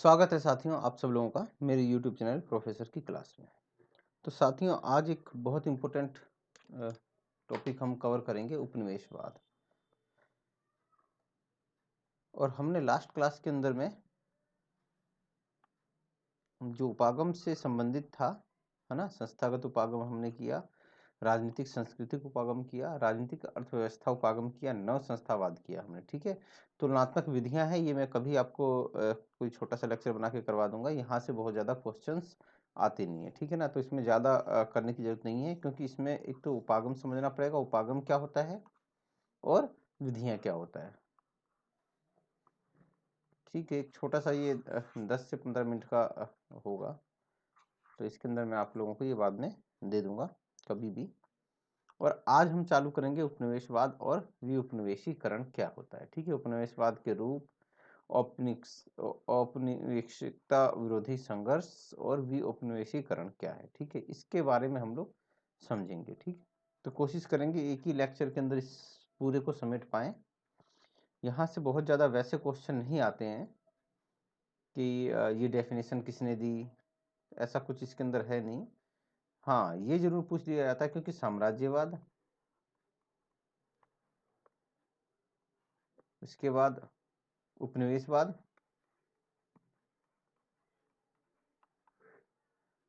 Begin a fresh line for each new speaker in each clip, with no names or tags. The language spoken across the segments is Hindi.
स्वागत है साथियों आप सब लोगों का मेरे YouTube चैनल प्रोफेसर की क्लास में। तो साथियों आज एक बहुत इम्पोर्टेंट टॉपिक हम कवर करेंगे उपनिवेशवाद। और हमने लास्ट क्लास के अंदर में जो उपागम से संबंधित था, है ना, संस्थागत उपागम हमने किया, राजनीतिक सांस्कृतिक उपागम किया, राजनीतिक अर्थव्यवस्था उपागम किया, नव संस्थावाद किया हमने। ठीक है, तुलनात्मक विधियां हैं, ये मैं कभी आपको कोई छोटा सा लेक्चर बना के करवा दूंगा। यहाँ से बहुत ज़्यादा क्वेश्चंस आते नहीं है, ठीक है ना। तो इसमें ज़्यादा करने की जरूरत नहीं है, क्योंकि इसमें एक तो उपागम समझना पड़ेगा, उपागम क्या होता है और विधियाँ क्या होता है। ठीक है, एक छोटा सा ये 10 से 15 मिनट का होगा, तो इसके अंदर मैं आप लोगों को ये बाद में दे दूंगा कभी भी। और आज हम चालू करेंगे उपनिवेशवाद और विउपनिवेशीकरण क्या होता है। ठीक है, उपनिवेशवाद के रूप, औपनिवेशिकता विरोधी संघर्ष और विउपनिवेशीकरण क्या है। ठीक है, इसके बारे में हम लोग समझेंगे। ठीक है, तो कोशिश करेंगे एक ही लेक्चर के अंदर इस पूरे को समेट पाएं। यहाँ से बहुत ज़्यादा वैसे क्वेश्चन नहीं आते हैं कि ये डेफिनेशन किसने दी, ऐसा कुछ इसके अंदर है नहीं। हाँ, ये जरूर पूछ लिया जाता है क्योंकि साम्राज्यवाद, इसके बाद उपनिवेशवाद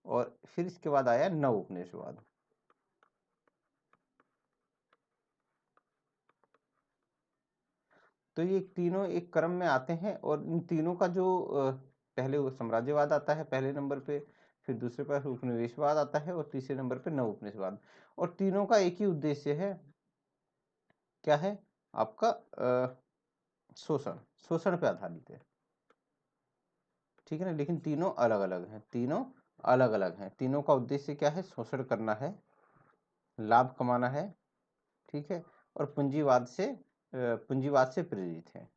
और फिर इसके बाद आया नव उपनिवेशवाद। तो ये तीनों एक क्रम में आते हैं और इन तीनों का जो पहले साम्राज्यवाद आता है पहले नंबर पे, फिर दूसरे पर उपनिवेशवाद आता है और तीसरे नंबर पे नव उपनिवेशवाद। और तीनों का एक ही उद्देश्य है, क्या है आपका? शोषण, शोषण पे आधारित है। ठीक है ना, लेकिन तीनों अलग अलग हैं, तीनों अलग अलग हैं। तीनों का उद्देश्य क्या है? शोषण करना है, लाभ कमाना है। ठीक है, और पूंजीवाद से प्रेरित है।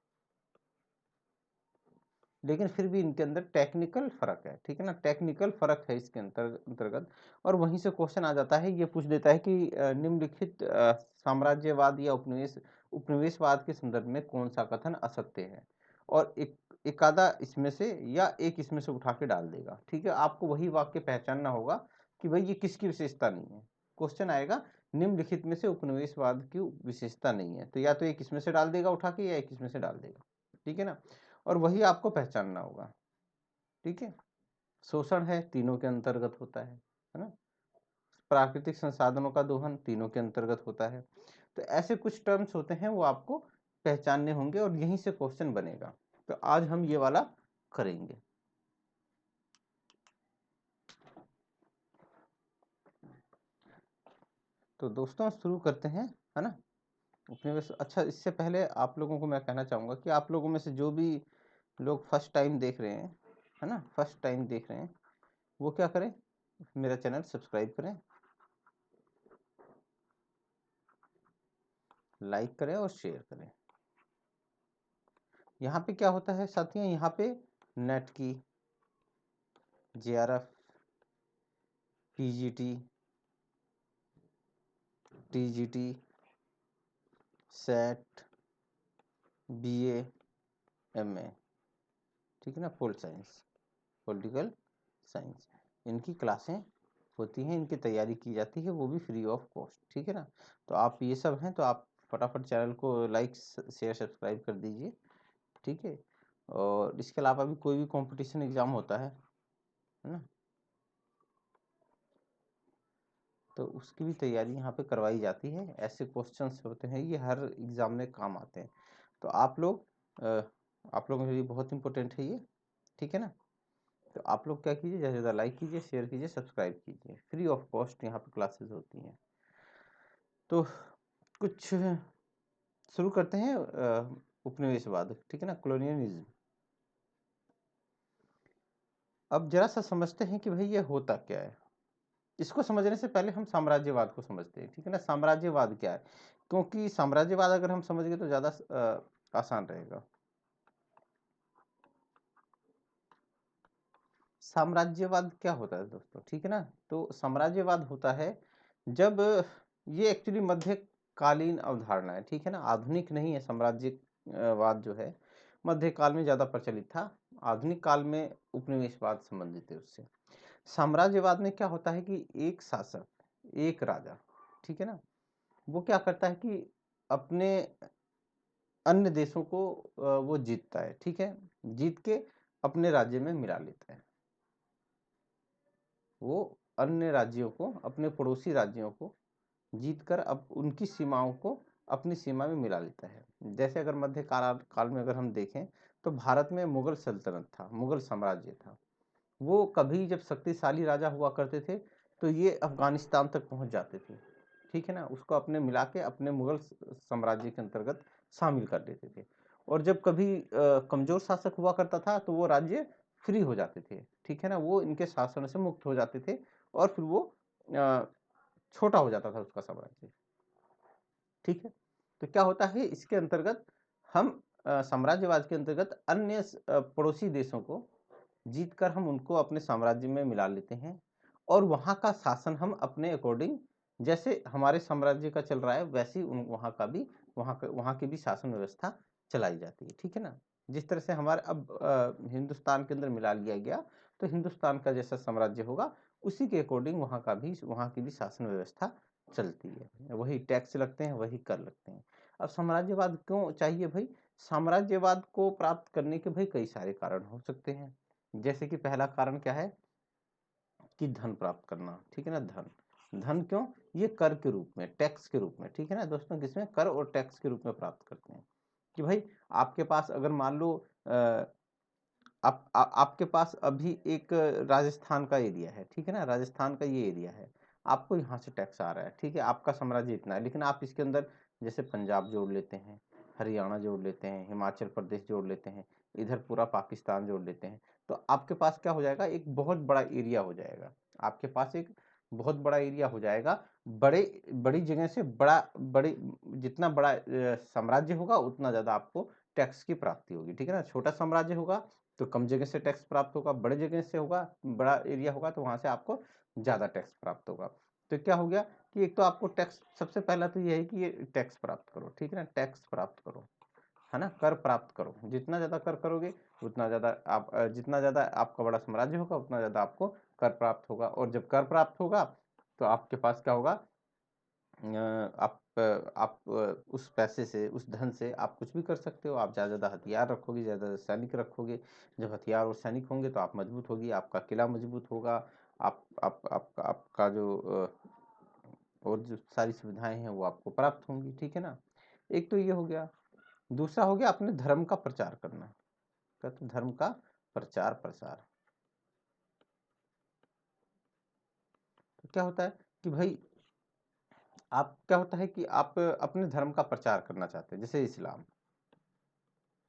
लेकिन फिर भी इनके अंदर टेक्निकल फर्क है। ठीक है ना, टेक्निकल फर्क है इसके अंतर्गत। और वहीं से क्वेश्चन आ जाता है, ये पूछ देता है कि निम्नलिखित साम्राज्यवाद या उपनिवेशवाद के संदर्भ में कौन सा कथन असत्य है, और एक आधा इसमें से या एक इसमें से उठा के डाल देगा। ठीक है, आपको वही वाक्य पहचानना होगा कि भाई ये किसकी विशेषता नहीं है। क्वेश्चन आएगा निम्नलिखित में से उपनिवेशवाद की विशेषता नहीं है, तो या तो एक इसमें से डाल देगा उठा के, या एक इसमें से डाल देगा। ठीक है ना, और वही आपको पहचानना होगा। ठीक है, शोषण है तीनों के अंतर्गत होता है ना, प्राकृतिक संसाधनों का दोहन तीनों के अंतर्गत होता है। तो ऐसे कुछ टर्म्स होते हैं, वो आपको पहचानने होंगे और यहीं से क्वेश्चन बनेगा। तो आज हम ये वाला करेंगे। तो दोस्तों शुरू करते हैं, है ना, उपनिवेश। अच्छा, इससे पहले आप लोगों को मैं कहना चाहूंगा कि आप लोगों में से जो भी लोग फर्स्ट टाइम देख रहे हैं, है ना, फर्स्ट टाइम देख रहे हैं, वो क्या करें, मेरा चैनल सब्सक्राइब करें, लाइक करें और शेयर करें। यहाँ पे क्या होता है साथियों, यहाँ पे नेट की, JRF, PGT, TGT, set, BA, MA, ठीक है ना, पॉलिटिकल साइंस, इनकी क्लासें होती हैं, इनकी तैयारी की जाती है, वो भी फ्री ऑफ कॉस्ट। ठीक है ना, तो आप ये सब हैं तो आप फटाफट चैनल को लाइक शेयर सब्सक्राइब कर दीजिए। ठीक है, और इसके अलावा भी कोई भी कंपटीशन एग्जाम होता है ना, तो उसकी भी तैयारी यहाँ पे करवाई जाती है। ऐसे क्वेश्चंस होते हैं, ये हर एग्जाम में काम आते हैं। तो आप लोगों के लिए बहुत इंपॉर्टेंट है ये। ठीक है ना, तो आप लोग क्या कीजिए, ज़्यादा से ज़्यादा लाइक कीजिए, शेयर कीजिए, सब्सक्राइब कीजिए, फ्री ऑफ कॉस्ट यहाँ पे क्लासेस होती हैं। तो कुछ शुरू करते हैं उपनिवेशवाद। ठीक है ना, कॉलोनियलिज्म। अब जरा सा समझते हैं कि भाई ये होता क्या है। इसको समझने से पहले हम साम्राज्यवाद को समझते हैं। ठीक है ना, साम्राज्यवाद क्या है, क्योंकि साम्राज्यवाद अगर हम समझ गए तो ज़्यादा आसान रहेगा। साम्राज्यवाद क्या होता है दोस्तों? ठीक है ना, तो साम्राज्यवाद होता है जब, ये एक्चुअली मध्यकालीन अवधारणा है। ठीक है ना, आधुनिक नहीं है साम्राज्यवाद जो है, मध्यकाल में ज़्यादा प्रचलित था, आधुनिक काल में उपनिवेशवाद संबंधित है उससे। साम्राज्यवाद में क्या होता है कि एक शासक, एक राजा, ठीक है ना, वो क्या करता है कि अपने अन्य देशों को वो जीतता है, ठीक है, जीत के अपने राज्य में मिला लेता है। वो अन्य राज्यों को, अपने पड़ोसी राज्यों को जीतकर अब उनकी सीमाओं को अपनी सीमा में मिला लेता है। जैसे अगर मध्य काल में अगर हम देखें तो भारत में मुगल सल्तनत था, मुगल साम्राज्य था। वो कभी जब शक्तिशाली राजा हुआ करते थे तो ये अफगानिस्तान तक पहुंच जाते थे, ठीक है ना, उसको अपने मिला के अपने मुगल साम्राज्य के अंतर्गत शामिल कर लेते थे। और जब कभी कमजोर शासक हुआ करता था तो वो राज्य फ्री हो जाते थे, ठीक है ना, वो इनके शासन से मुक्त हो जाते थे और फिर वो छोटा हो जाता था उसका साम्राज्य, ठीक है। तो क्या होता है इसके अंतर्गत, हम साम्राज्यवाद के अंतर्गत अन्य पड़ोसी देशों को जीतकर हम उनको अपने साम्राज्य में मिला लेते हैं और वहाँ का शासन हम अपने अकॉर्डिंग, जैसे हमारे साम्राज्य का चल रहा है वैसे ही वहाँ का भी, वहाँ की भी शासन व्यवस्था चलाई जाती है, ठीक है ना। जिस तरह से हमारे अब हिंदुस्तान के अंदर मिला लिया गया तो हिंदुस्तान का जैसा साम्राज्य होगा उसी के अकॉर्डिंग वहाँ की भी शासन व्यवस्था चलती है, वही टैक्स लगते हैं, वही कर लगते हैं। अब साम्राज्यवाद क्यों चाहिए भाई? साम्राज्यवाद को प्राप्त करने के भाई कई सारे कारण हो सकते हैं। जैसे कि पहला कारण क्या है कि धन प्राप्त करना, ठीक है ना, धन। धन क्यों? ये कर के रूप में, टैक्स के रूप में, ठीक है ना दोस्तों, किसमें? कर और टैक्स के रूप में प्राप्त करते हैं। कि भाई आपके पास अगर मान लो आपके पास अभी एक राजस्थान का एरिया है, ठीक है ना, राजस्थान का ये एरिया है, आपको यहाँ से टैक्स आ रहा है, ठीक है, आपका साम्राज्य इतना है, लेकिन आप इसके अंदर जैसे पंजाब जोड़ लेते हैं, हरियाणा जोड़ लेते हैं, हिमाचल प्रदेश जोड़ लेते हैं, इधर पूरा पाकिस्तान जोड़ लेते हैं, तो आपके पास क्या हो जाएगा? एक बहुत बड़ा एरिया हो जाएगा, आपके पास एक बहुत बड़ा एरिया हो जाएगा। बड़े बड़ी जगह से बड़ी, जितना बड़ा साम्राज्य होगा उतना ज़्यादा आपको टैक्स की प्राप्ति होगी, ठीक है ना। छोटा साम्राज्य होगा तो कम जगह से टैक्स प्राप्त होगा, बड़े जगह से होगा, बड़ा एरिया होगा तो वहां से आपको ज़्यादा टैक्स प्राप्त होगा। तो क्या हो गया कि एक तो आपको टैक्स, सबसे पहला तो ये है कि ये टैक्स प्राप्त करो, ठीक है ना, टैक्स प्राप्त करो, है ना, कर प्राप्त करो। जितना ज़्यादा कर करोगे उतना ज़्यादा आप, जितना ज़्यादा आपका बड़ा साम्राज्य होगा उतना ज़्यादा आपको कर प्राप्त होगा। और जब कर प्राप्त होगा तो आपके पास क्या होगा? आप उस पैसे से, उस धन से आप कुछ भी कर सकते हो। आप ज़्यादा ज़्यादा हथियार रखोगे, ज़्यादा सैनिक रखोगे। जब हथियार और सैनिक होंगे तो आप मजबूत होगी, आपका किला मजबूत होगा, आपका जो और जो सारी सुविधाएं हैं वो आपको प्राप्त होंगी, ठीक है ना। एक तो ये हो गया। दूसरा हो गया अपने धर्म का प्रचार करना। क्या? तो धर्म का प्रचार प्रसार। तो क्या होता है कि भाई आप, क्या होता है कि आप अपने धर्म का प्रचार करना चाहते हैं, जैसे इस्लाम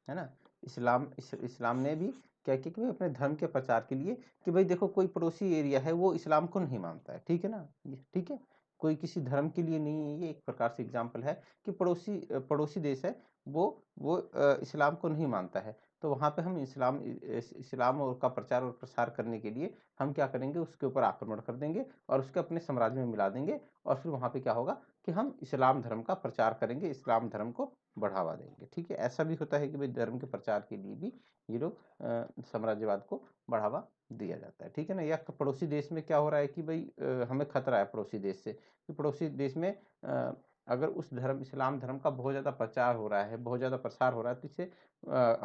है ना। इस्लाम ने भी क्या किया कि भाई अपने धर्म के प्रचार के लिए, कि भाई देखो कोई पड़ोसी एरिया है वो इस्लाम को नहीं मानता है, ठीक है ना, ठीक है, कोई किसी धर्म के लिए नहीं है, ये एक प्रकार से एग्जाम्पल है कि पड़ोसी देश है, वो इस्लाम को नहीं मानता है। तो वहाँ पे हम इस्लाम और का प्रचार और प्रसार करने के लिए हम क्या करेंगे? उसके ऊपर आक्रमण कर देंगे और उसके अपने साम्राज्य में मिला देंगे और फिर वहाँ पे क्या होगा कि हम इस्लाम धर्म का प्रचार करेंगे, इस्लाम धर्म को बढ़ावा देंगे, ठीक है। ऐसा भी होता है कि भाई धर्म के प्रचार के लिए भी ये लोग साम्राज्यवाद को बढ़ावा दिया जाता है, ठीक है ना। या पड़ोसी देश में क्या हो रहा है कि भाई हमें खतरा है पड़ोसी देश से, कि पड़ोसी देश में अगर उस धर्म, इस्लाम धर्म का बहुत ज़्यादा प्रचार हो रहा है, बहुत ज़्यादा प्रसार हो रहा है, तो इससे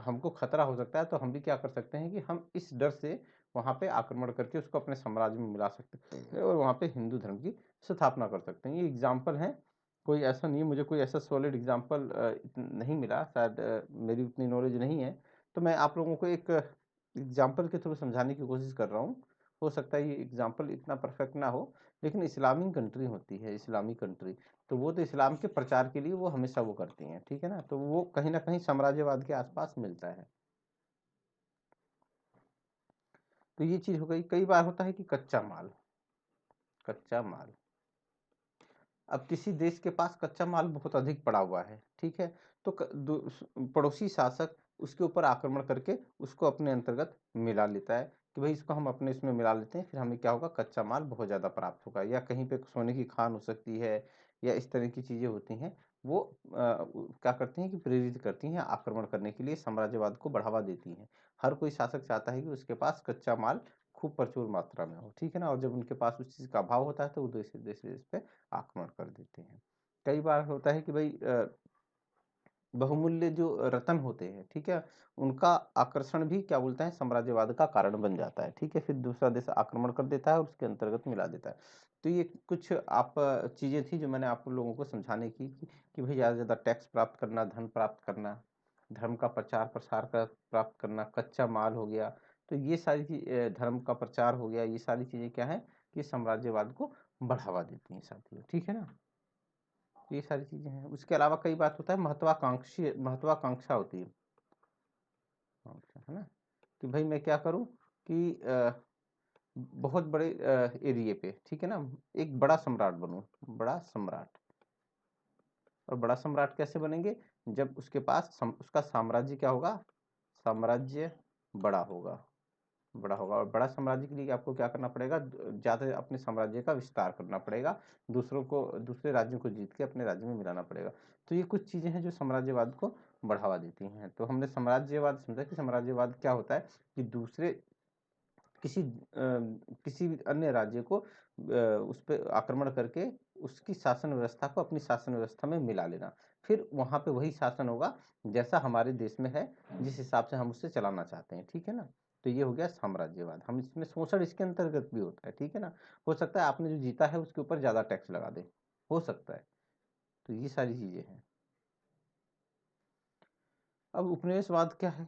हमको खतरा हो सकता है। तो हम भी क्या कर सकते हैं कि हम इस डर से वहाँ पे आक्रमण करके उसको अपने साम्राज्य में मिला सकते हैं और वहाँ पे हिंदू धर्म की स्थापना कर सकते हैं। ये एग्जाम्पल है, कोई ऐसा नहीं है, मुझे कोई ऐसा सॉलिड एग्जाम्पल नहीं मिला, शायद मेरी उतनी नॉलेज नहीं है, तो मैं आप लोगों को एक एग्जाम्पल के थ्रू समझाने की कोशिश कर रहा हूँ। हो सकता है ये एग्जाम्पल इतना परफेक्ट ना हो, लेकिन इस्लामी कंट्री होती है, इस्लामी कंट्री, तो वो तो इस्लाम के प्रचार के लिए वो हमेशा वो करती हैं, ठीक है ना, तो वो कहीं ना कहीं साम्राज्यवाद के आसपास मिलता है। तो ये चीज़ हो गई। कई बार होता है कि कच्चा माल, कच्चा माल, अब किसी देश के पास कच्चा माल बहुत अधिक पड़ा हुआ है, ठीक है, तो पड़ोसी शासक उसके ऊपर आक्रमण करके उसको अपने अंतर्गत मिला लेता है कि भाई इसको हम अपने इसमें मिला लेते हैं, फिर हमें क्या होगा? कच्चा माल बहुत ज़्यादा प्राप्त होगा। या कहीं पे सोने की खान हो सकती है या इस तरह की चीज़ें होती हैं, वो क्या करती हैं कि प्रेरित करती हैं आक्रमण करने के लिए, साम्राज्यवाद को बढ़ावा देती हैं। हर कोई शासक चाहता है कि उसके पास कच्चा माल खूब प्रचुर मात्रा में हो, ठीक है ना, और जब उनके पास उस चीज़ का अभाव होता है तो वो दूसरे देश पे आक्रमण कर देते हैं। कई बार होता है कि भाई बहुमूल्य जो रत्न होते हैं, ठीक है, उनका आकर्षण भी क्या बोलते हैं साम्राज्यवाद का कारण बन जाता है, ठीक है, फिर दूसरा देश आक्रमण कर देता है और उसके अंतर्गत मिला देता है। तो ये कुछ आप चीज़ें थी जो मैंने आप लोगों को समझाने की कि भाई ज़्यादा से ज़्यादा टैक्स प्राप्त करना, धन प्राप्त करना, धर्म का प्रचार प्रसार कर प्राप्त करना, कच्चा माल हो गया, तो ये सारी चीज धर्म का प्रचार हो गया, ये सारी चीज़ें क्या है कि साम्राज्यवाद को बढ़ावा देती हैं साथियों, ठीक है ना। ये सारी चीजें हैं। उसके अलावा कई बात होता है महत्वाकांक्षा होती है, है ना, कि भाई मैं क्या करूं कि बहुत बड़े एरिए पे, ठीक है ना, एक बड़ा सम्राट बनूं, बड़ा सम्राट। और बड़ा सम्राट कैसे बनेंगे, जब उसके पास उसका साम्राज्य क्या होगा, साम्राज्य बड़ा होगा, बड़ा होगा। और बड़ा साम्राज्य के लिए आपको क्या करना पड़ेगा, ज़्यादा अपने साम्राज्य का विस्तार करना पड़ेगा, दूसरों को, दूसरे राज्यों को जीत के अपने राज्य में मिलाना पड़ेगा। तो ये कुछ चीज़ें हैं जो साम्राज्यवाद को बढ़ावा देती हैं। तो हमने साम्राज्यवाद समझा कि साम्राज्यवाद क्या होता है कि दूसरे किसी भी अन्य राज्य को उस पर आक्रमण करके उसकी शासन व्यवस्था को अपनी शासन व्यवस्था में मिला लेना, फिर वहाँ पे वही शासन होगा जैसा हमारे देश में है, जिस हिसाब से हम उससे चलाना चाहते हैं, ठीक है ना। तो ये हो गया साम्राज्यवाद। हम इसमें शोषण इसके अंतर्गत भी होता है, ठीक है ना, हो सकता है आपने जो जीता है उसके ऊपर ज़्यादा टैक्स लगा दे, हो सकता है। तो ये सारी चीज़ें हैं। अब उपनिवेशवाद क्या है,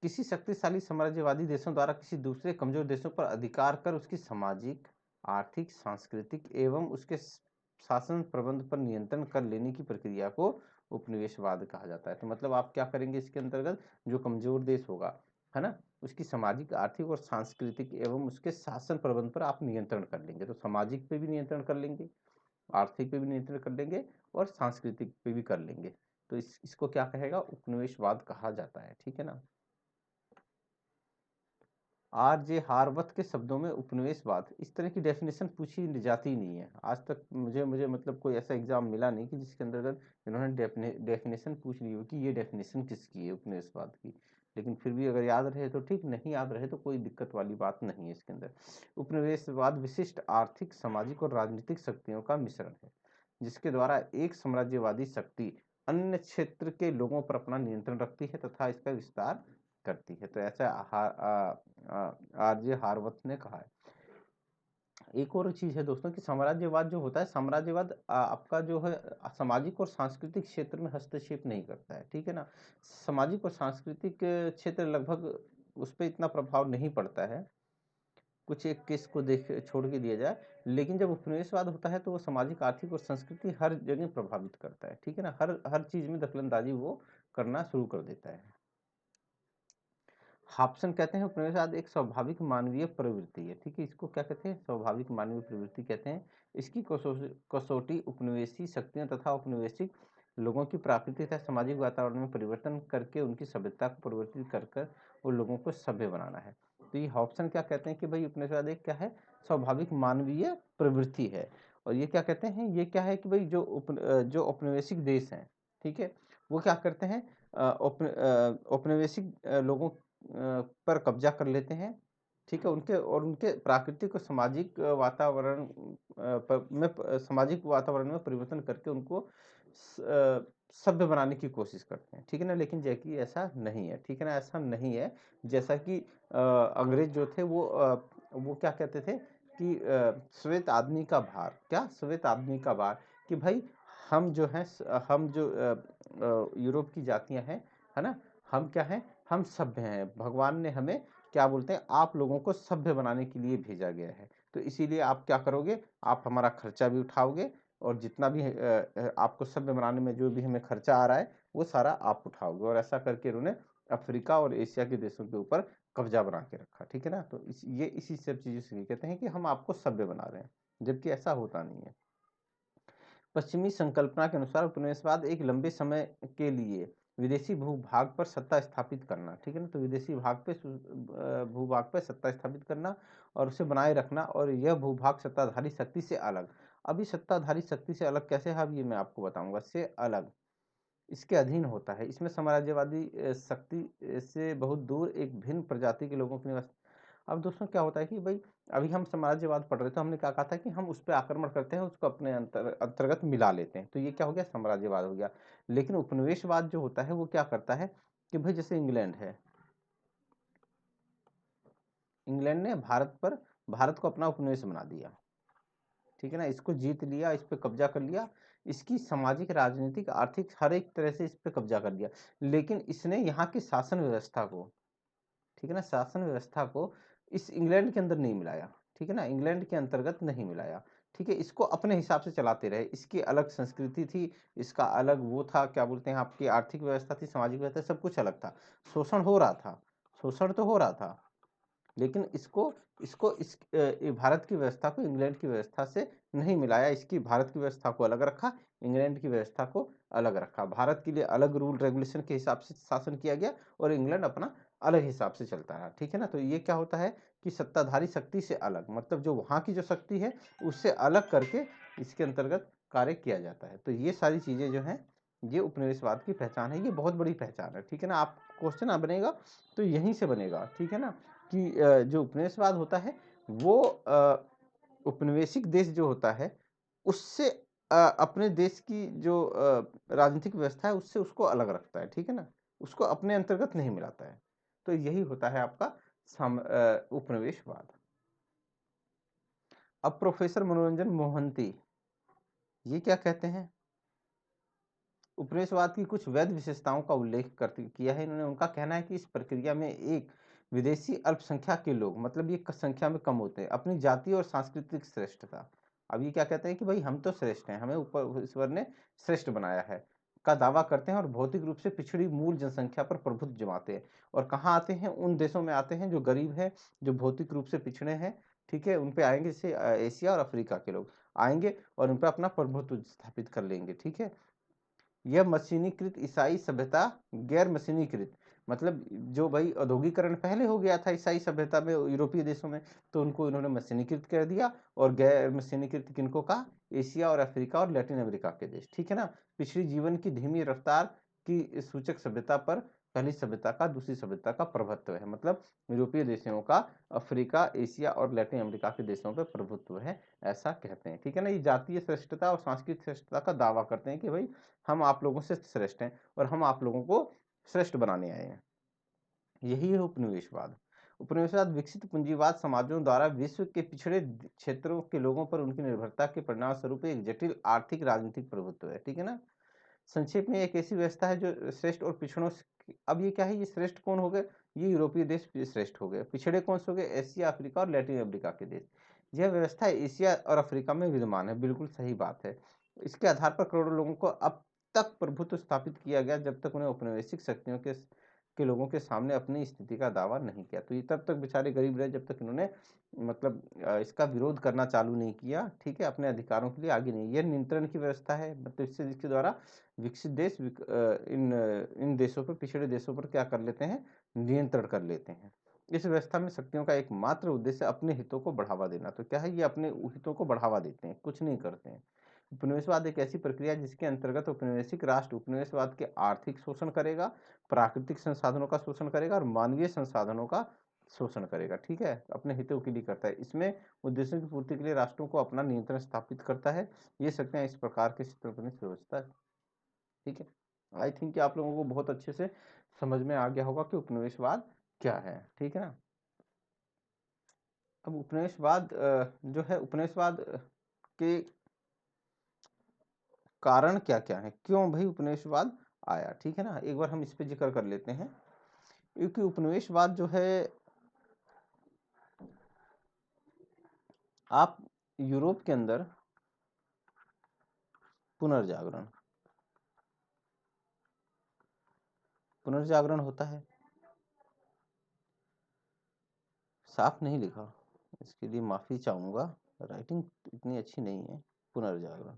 किसी शक्तिशाली साम्राज्यवादी देशों द्वारा किसी दूसरे कमजोर देशों पर अधिकार कर उसकी सामाजिक, आर्थिक, सांस्कृतिक एवं उसके शासन प्रबंध पर नियंत्रण कर लेने की प्रक्रिया को उपनिवेशवाद कहा जाता है। तो मतलब आप क्या करेंगे इसके अंतर्गत, जो कमजोर देश होगा, है ना, उसकी सामाजिक, आर्थिक और सांस्कृतिक एवं उसके शासन प्रबंध पर आप नियंत्रण कर लेंगे। तो सामाजिक पे भी नियंत्रण कर लेंगे, आर्थिक पे भी नियंत्रण कर लेंगे और सांस्कृतिक पे भी कर लेंगे। तो इसको क्या कहेगा, उपनिवेशवाद कहा जाता है, ठीक है ना। आर जे हार्वत के शब्दों में उपनिवेशवाद, इस तरह की डेफिनेशन पूछी जाती नहीं है आज तक। मुझे मतलब कोई ऐसा एग्जाम मिला नहीं कि जिसके अंतर्गत इन्होंने डेफिनेशन पूछ ली हो कि ये डेफिनेशन किसकी है उपनिवेशवाद की। लेकिन फिर भी अगर याद रहे तो ठीक, नहीं याद रहे तो कोई दिक्कत वाली बात नहीं है इसके अंदर। उपनिवेशवाद विशिष्ट आर्थिक, सामाजिक और राजनीतिक शक्तियों का मिश्रण है, जिसके द्वारा एक साम्राज्यवादी शक्ति अन्य क्षेत्र के लोगों पर अपना नियंत्रण रखती है तथा इसका विस्तार करती है। तो ऐसा आरजे हार्वत ने कहा है। एक और चीज है दोस्तों कि साम्राज्यवाद जो होता है, साम्राज्यवाद आपका जो है सामाजिक और सांस्कृतिक क्षेत्र में हस्तक्षेप नहीं करता है, ठीक है ना। सामाजिक और सांस्कृतिक क्षेत्र लगभग उस पर इतना प्रभाव नहीं पड़ता है, कुछ एक केस को देख छोड़ के दिया जाए। लेकिन जब उपनिवेशवाद होता है तो वो सामाजिक, आर्थिक और संस्कृति हर जगह प्रभावित करता है, ठीक है ना, हर हर चीज में दखलंदाजी वो करना शुरू कर देता है। हाप्सन कहते हैं उपनिवेशवाद एक स्वाभाविक मानवीय प्रवृत्ति है, ठीक है, इसको क्या कहते हैं, स्वाभाविक मानवीय प्रवृत्ति कहते हैं। इसकी कसौटी उपनिवेशी शक्तियों तथा उपनिवेशिक लोगों की प्राकृतिक तथा सामाजिक वातावरण में परिवर्तन करके उनकी सभ्यता को परिवर्तित कर कर उन लोगों को सभ्य बनाना है। तो ये हॉब्सन क्या कहते हैं कि भाई उपनिवेशवाद एक क्या है, स्वाभाविक मानवीय प्रवृत्ति है। और ये क्या कहते हैं, ये क्या है कि भाई जो औपनिवेशिक देश हैं, ठीक है, वो क्या करते हैं, औपनिवेशिक लोगों पर कब्जा कर लेते हैं, ठीक है, उनके और उनके प्राकृतिक और सामाजिक वातावरण सामाजिक वातावरण में परिवर्तन करके उनको सभ्य बनाने की कोशिश करते हैं, ठीक है ना। लेकिन जैकी ऐसा नहीं है, ठीक है ना, ऐसा नहीं है। जैसा कि अंग्रेज जो थे वो क्या कहते थे कि श्वेत आदमी का भार, क्या श्वेत आदमी का भार, कि भाई हम जो हैं, हम जो यूरोप की जातियां हैं, है ना, हम क्या हैं, हम सभ्य हैं, भगवान ने हमें क्या बोलते हैं, आप लोगों को सभ्य बनाने के लिए भेजा गया है। तो इसीलिए आप क्या करोगे, आप हमारा खर्चा भी उठाओगे और जितना भी आपको सभ्य बनाने में जो भी हमें खर्चा आ रहा है वो सारा आप उठाओगे। और ऐसा करके उन्होंने अफ्रीका और एशिया के देशों के ऊपर कब्जा बना के रखा, ठीक है ना। तो ये इसी सब चीज़ों से कहते हैं कि हम आपको सभ्य बना रहे हैं, जबकि ऐसा होता नहीं है। पश्चिमी संकल्पना के अनुसार उपनिवेशवाद एक लंबे समय के लिए विदेशी भूभाग पर सत्ता स्थापित करना, ठीक है ना, तो विदेशी भूभाग पर सत्ता स्थापित करना और उसे बनाए रखना, और यह भूभाग सत्ताधारी शक्ति से अलग अब ये सत्ताधारी शक्ति से अलग कैसे है, अब ये मैं आपको बताऊंगा। से अलग, इसके अधीन होता है। इसमें साम्राज्यवादी शक्ति से बहुत दूर एक भिन्न प्रजाति के लोगों की निवास। अब दोस्तों क्या होता है कि भाई अभी हम साम्राज्यवाद पढ़ रहे थे, हमने क्या कहा था कि हम उस पर आक्रमण करते हैं, उसको अपने अंतर्गत मिला लेते हैं, तो ये क्या हो गया, साम्राज्यवाद हो गया। लेकिन उपनिवेशवाद जो होता है वो क्या करता है कि भाई जैसे इंग्लैंड है, इंग्लैंड ने भारत को अपना उपनिवेश बना दिया, ठीक है ना, इसको जीत लिया, इस पे कब्जा कर लिया, इसकी सामाजिक, राजनीतिक, आर्थिक हर एक तरह से इस पे कब्जा कर लिया। लेकिन इसने यहाँ की शासन व्यवस्था को, ठीक है ना, शासन व्यवस्था को इस इंग्लैंड के अंदर नहीं मिलाया, ठीक है ना, इंग्लैंड के अंतर्गत नहीं मिलाया, ठीक है, इसको अपने हिसाब से चलाते रहे। इसकी अलग संस्कृति थी, इसका अलग वो था, क्या बोलते हैं, आपकी आर्थिक व्यवस्था थी, सामाजिक व्यवस्था, सब कुछ अलग था। शोषण हो रहा था, शोषण तो हो रहा था, लेकिन इसको इसको इस भारत की व्यवस्था को इंग्लैंड की व्यवस्था से नहीं मिलाया। इसकी भारत की व्यवस्था को अलग रखा, इंग्लैंड की व्यवस्था को अलग रखा। भारत के लिए अलग रूल रेगुलेशन के हिसाब से शासन किया गया और इंग्लैंड अपना अलग हिसाब से चलता रहा, ठीक है ना। तो ये क्या होता है कि सत्ताधारी शक्ति से अलग, मतलब जो वहाँ की जो शक्ति है उससे अलग करके इसके अंतर्गत कार्य किया जाता है। तो ये सारी चीज़ें जो हैं, ये उपनिवेशवाद की पहचान है, ये बहुत बड़ी पहचान है, ठीक है ना। आप क्वेश्चन बनेगा तो यहीं से बनेगा, ठीक है ना, कि जो उपनिवेशवाद होता है वो उपनिवेशिक देश जो होता है उससे अपने देश की जो राजनीतिक व्यवस्था है उससे उसको अलग रखता है, ठीक है ना, उसको अपने अंतर्गत नहीं मिलाता है। तो यही होता है आपका उपनिवेशवाद। अब प्रोफेसर मनोरंजन मोहंती ये क्या कहते हैं, उपनिवेशवाद की कुछ वैध विशेषताओं का उल्लेख करते किया है इन्होंने। उनका कहना है कि इस प्रक्रिया में एक विदेशी अल्पसंख्यक के लोग, मतलब ये संख्या में कम होते हैं, अपनी जाति और सांस्कृतिक श्रेष्ठता, अब ये क्या कहते हैं कि भाई हम तो श्रेष्ठ हैं, हमें ऊपर ईश्वर ने श्रेष्ठ बनाया है, का दावा करते हैं और भौतिक रूप से पिछड़ी मूल जनसंख्या पर प्रभुत्व जमाते हैं। और कहाँ आते हैं, उन देशों में आते हैं जो गरीब है, जो भौतिक रूप से पिछड़े हैं, ठीक है, उन पे आएंगे, जैसे एशिया और अफ्रीका के लोग आएंगे और उन पे अपना प्रभुत्व स्थापित कर लेंगे, ठीक है। यह मशीनीकृत ईसाई सभ्यता, गैर मशीनीकृत, मतलब जो भाई औद्योगिकरण पहले हो गया था ईसाई सभ्यता में, यूरोपीय देशों में, तो उनको इन्होंने मशीनीकृत कर दिया। और गैर मशीनीकृत किनको का, एशिया और अफ्रीका और लैटिन अमेरिका के देश, ठीक है ना। पिछड़ी जीवन की धीमी रफ्तार की सूचक सभ्यता पर पहली सभ्यता का, दूसरी सभ्यता का प्रभुत्व है, मतलब यूरोपीय देशों का अफ्रीका, एशिया और लैटिन अमेरिका के देशों पर प्रभुत्व है, ऐसा कहते हैं, ठीक है ना। ये जातीय श्रेष्ठता और सांस्कृतिक श्रेष्ठता का दावा करते हैं कि भाई हम आप लोगों से श्रेष्ठ हैं और हम आप लोगों को श्रेष्ठ बनाने आए हैं। यही है उपनिवेशवाद। उपनिवेशवाद विकसित पूंजीवाद समाजों द्वारा विश्व के पिछड़े क्षेत्रों के लोगों पर उनकी निर्भरता के परिणाम स्वरूप एक जटिल आर्थिक राजनीतिक प्रभुत्व है, ठीक है ना। संक्षेप में एक ऐसी व्यवस्था है जो श्रेष्ठ और पिछड़ों अब ये क्या है, ये श्रेष्ठ कौन हो गए, ये यूरोपीय देश श्रेष्ठ हो गए, पिछड़े कौन से हो गए, एशिया, अफ्रीका और लैटिन अमेरिका के देश। यह व्यवस्था एशिया और अफ्रीका में विद्यमान है, बिल्कुल सही बात है। इसके आधार पर करोड़ों लोगों को अब तक प्रभुत्व स्थापित किया गया जब तक उन्हें औपनिवेशिक शक्तियों के लोगों के सामने अपनी स्थिति का दावा नहीं किया। तो ये तब तक बेचारे गरीब रहे जब तक इन्होंने मतलब इसका विरोध करना चालू नहीं किया, ठीक है, अपने अधिकारों के लिए आगे नहीं। यह नियंत्रण की व्यवस्था है, मतलब इससे जिसके द्वारा विकसित देश इन देशों पर, पिछड़े देशों पर क्या कर लेते हैं, नियंत्रण कर लेते हैं। इस व्यवस्था में शक्तियों का एकमात्र उद्देश्य अपने हितों को बढ़ावा देना। तो क्या है, ये अपने हितों को बढ़ावा देते हैं, कुछ नहीं करते हैं। उपनिवेशवाद एक ऐसी प्रक्रिया है जिसके अंतर्गत औपनिवेशिक राष्ट्र उपनिवेशवाद के आर्थिक शोषण करेगा, प्राकृतिक संसाधनों का शोषण करेगा और मानवीय संसाधनों का शोषण करेगा, ठीक है, अपने हितों के लिए करता है। इसमें उद्देश्यों की पूर्ति के लिए राष्ट्रों को अपना नियंत्रण स्थापित करता है। ये शक्तियां इस प्रकार के क्षेत्र व्यवस्था, ठीक है। आई थिंक कि आप लोगों को बहुत अच्छे से समझ में आ गया होगा कि उपनिवेशवाद क्या है, ठीक है ना। अब उपनिवेशवाद जो है, उपनिवेशवाद के कारण क्या क्या है, क्यों भाई उपनिवेशवाद आया, ठीक है ना, एक बार हम इस पे जिक्र कर लेते हैं। क्योंकि उपनिवेशवाद जो है, आप यूरोप के अंदर पुनर्जागरण पुनर्जागरण होता है, साफ नहीं लिखा, इसके लिए माफी चाहूंगा, राइटिंग इतनी अच्छी नहीं है। पुनर्जागरण,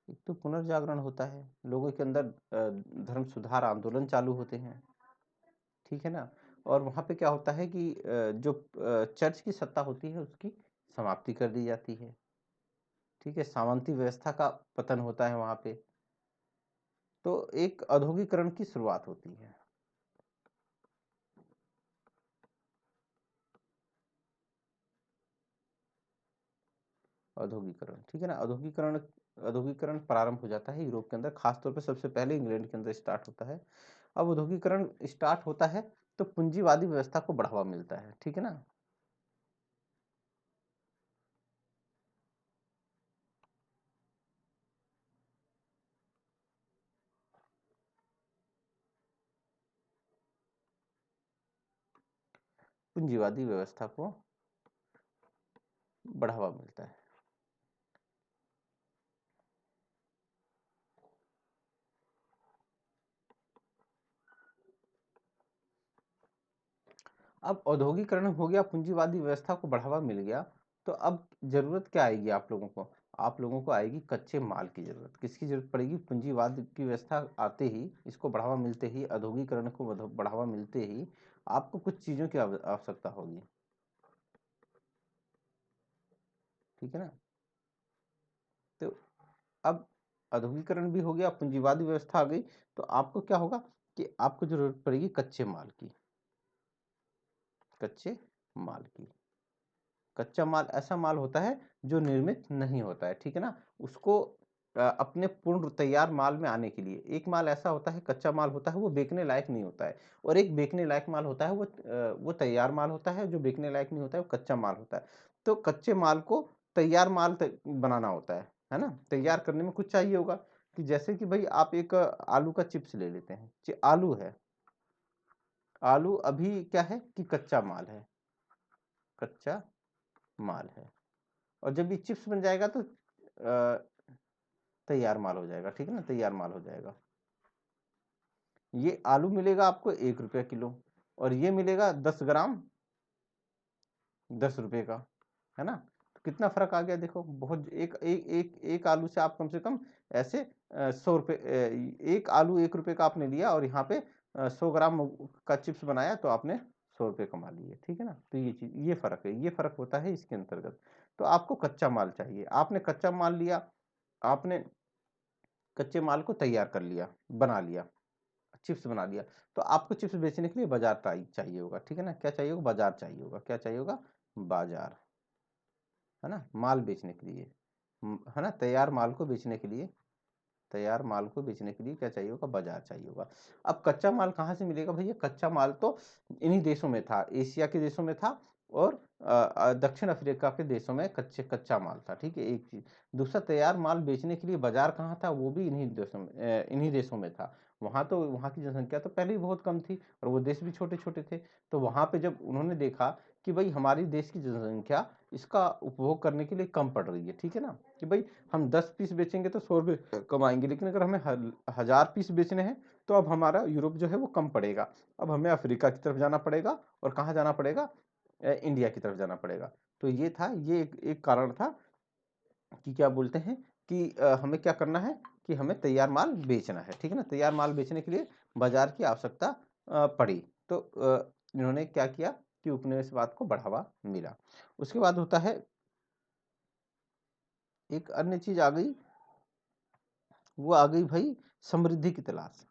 एक तो पुनर्जागरण होता है, लोगों के अंदर धर्म सुधार आंदोलन चालू होते हैं, ठीक है ना। और वहाँ पे क्या होता है कि जो चर्च की सत्ता होती है उसकी समाप्ति कर दी जाती है, ठीक है, सामंती व्यवस्था का पतन होता है वहाँ पे, तो एक औद्योगिकरण की शुरुआत होती है। औद्योगिकरण, ठीक है ना, औद्योगिकरण प्रारंभ हो जाता है यूरोप के अंदर, खासतौर पर सबसे पहले इंग्लैंड के अंदर स्टार्ट होता है। अब औद्योगिकरण स्टार्ट होता है तो पूंजीवादी व्यवस्था को बढ़ावा मिलता है, ठीक है ना। पूंजीवादी व्यवस्था को बढ़ावा मिलता है। अब औद्योगिकरण हो गया, पूंजीवादी व्यवस्था को बढ़ावा मिल गया, तो अब जरूरत क्या आएगी आप लोगों को? आप लोगों को आएगी कच्चे माल की जरूरत। किसकी जरूरत पड़ेगी? पूंजीवाद की व्यवस्था आते ही, इसको बढ़ावा मिलते ही, औद्योगिकरण को बढ़ावा मिलते ही आपको कुछ चीजों की आवश्यकता होगी, ठीक है ना। तो अब औद्योगिकरण भी हो गया, पूंजीवादी व्यवस्था आ गई, तो आपको क्या होगा कि आपको जरूरत पड़ेगी कच्चे माल की। कच्चे माल की, कच्चा माल ऐसा माल होता है जो निर्मित नहीं होता है, ठीक है ना। उसको अपने पूर्ण तैयार माल में आने के लिए, एक माल ऐसा होता है, कच्चा माल होता है, वो बेचने लायक नहीं होता है, और एक बेचने लायक माल होता है, वो तैयार माल होता है, जो बेचने लायक नहीं होता है, वो कच्चा माल होता है। तो कच्चे माल को तैयार माल बनाना होता है ना। तैयार करने में कुछ चाहिए होगा, कि जैसे कि भाई आप एक आलू का चिप्स ले लेते हैं, आलू है, आलू अभी क्या है कि कच्चा माल है, कच्चा माल है, और जब ये चिप्स बन जाएगा तो तैयार माल हो जाएगा, ठीक है ना, तैयार माल हो जाएगा। ये आलू मिलेगा आपको 1 रुपया किलो, और ये मिलेगा 10 ग्राम 10 रुपये का, है ना। तो कितना फर्क आ गया देखो, बहुत। एक आलू से आप कम से कम ऐसे 100 रुपये, एक आलू 1 रुपये का आपने लिया, और यहाँ पे 100 ग्राम का चिप्स बनाया, तो आपने 100 रुपये कमा लिए, ठीक है ना। तो ये चीज, ये फर्क है, ये फर्क होता है इसके अंतर्गत। तो आपको कच्चा माल चाहिए, आपने कच्चा माल लिया, आपने कच्चे माल को तैयार कर लिया, बना लिया, चिप्स बना लिया, तो आपको चिप्स बेचने के लिए बाजार चाहिए होगा, ठीक है ना। क्या चाहिए होगा? बाजार चाहिए होगा। क्या चाहिए होगा? बाजार, है ना, माल बेचने के लिए, है ना, तैयार माल को बेचने के लिए, तैयार माल को बेचने के लिए क्या चाहिए होगा? बाजार चाहिए होगा। अब कच्चा माल कहाँ से मिलेगा भैया? कच्चा माल तो इन्हीं देशों में था, एशिया के देशों में था, और दक्षिण अफ्रीका के देशों में कच्चा माल था, ठीक है, एक चीज। दूसरा, तैयार माल बेचने के लिए बाजार कहाँ था? वो भी इन्हीं देशों में था। वहां तो, वहां की जनसंख्या तो पहले ही बहुत कम थी, और वो देश भी छोटे छोटे थे। तो वहां पे जब उन्होंने देखा कि भाई हमारी देश की जनसंख्या इसका उपभोग करने के लिए कम पड़ रही है, ठीक है ना, कि भाई हम 10 पीस बेचेंगे तो 100 रुपये कमाएंगे, लेकिन अगर हमें 1000 पीस बेचने हैं तो अब हमारा यूरोप जो है वो कम पड़ेगा। अब हमें अफ्रीका की तरफ जाना पड़ेगा, और कहाँ जाना पड़ेगा? इंडिया की तरफ जाना पड़ेगा। तो ये था, ये एक कारण था कि क्या बोलते हैं कि हमें क्या करना है, कि हमें तैयार माल बेचना है, ठीक है ना। तैयार माल बेचने के लिए बाजार की आवश्यकता पड़ी। तो इन्होंने क्या किया कि उपनिवेशवाद को बढ़ावा मिला। उसके बाद होता है, एक अन्य चीज आ गई, वो आ गई भाई समृद्धि की तलाश।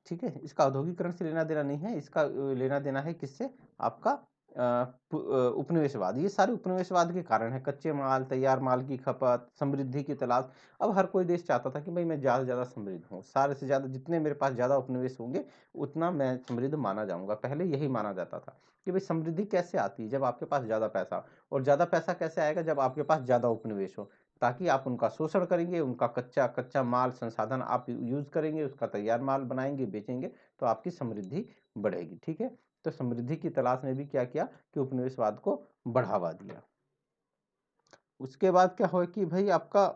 ठीक है, इसका औद्योगिकरण से लेना देना नहीं है, इसका लेना देना है किससे? आपका उपनिवेशवाद। ये सारे उपनिवेशवाद के कारण है, कच्चे माल, तैयार माल की खपत, समृद्धि की तलाश। अब हर कोई देश चाहता था कि भाई मैं ज्यादा से ज्यादा समृद्ध हूँ, सारे से ज्यादा, जितने मेरे पास ज्यादा उपनिवेश होंगे उतना मैं समृद्ध माना जाऊंगा। पहले यही माना जाता था कि भाई समृद्धि कैसे आती है? जब आपके पास ज्यादा पैसा, और ज्यादा पैसा कैसे आएगा? जब आपके पास ज्यादा उपनिवेश हो, ताकि आप उनका शोषण करेंगे, उनका कच्चा कच्चा माल संसाधन आप यूज करेंगे, उसका तैयार माल बनाएंगे, बेचेंगे, तो आपकी समृद्धि बढ़ेगी, ठीक है। तो समृद्धि की तलाश ने भी क्या किया कि उपनिवेशवाद को बढ़ावा दिया। उसके बाद क्या हो कि भाई आपका